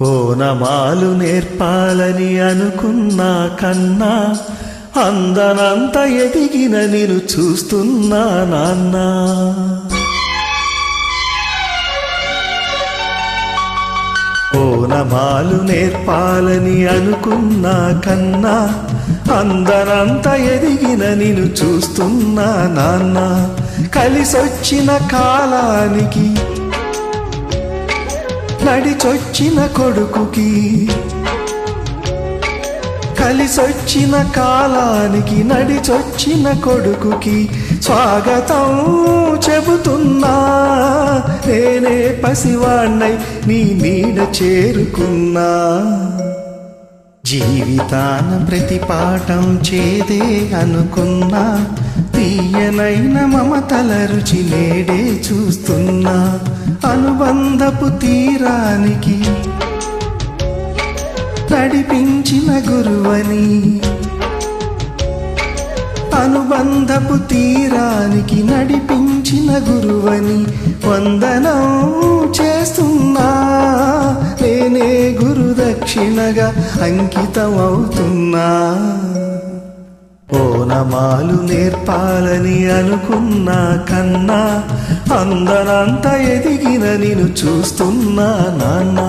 ఓనమాలు నేర్పాలని అనుకున్నా కన్నా అందనంత ఎదిగిన నిన్ను చూస్తున్నా నాన్న. ఓనమాలు నేర్పాలని అనుకున్నా కన్నా అందనంత ఎదిగిన నిన్ను చూస్తున్నా నాన్న. కలిసొచ్చిన కాలానికి నడిచొచ్చిన కొడుకుకి, కలిసొచ్చిన కాలానికి నడిచొచ్చిన కొడుకుకి స్వాగతం చెబుతున్నా. నేనే పసివాణ్ణై నీ నీడ చేరుకున్నా. జీవితాన ప్రతి పాఠం చేదే అనుకున్నా, తీయనైన మమతల రుచి నేడే చూస్తున్నా. అనుబంధపు తీరానికి నడిపించిన గురువని, అనుబంధపు తీరానికి నడిపించిన గురువని వందనం చేస్తున్నా. నేనే గురుదక్షిణగా అంకితం అవుతున్నా. ఓనమాలు నేర్పాలని అనుకున్నా కన్నా అందనంత ఎదిగిన నిన్ను చూస్తున్నా నాన్న.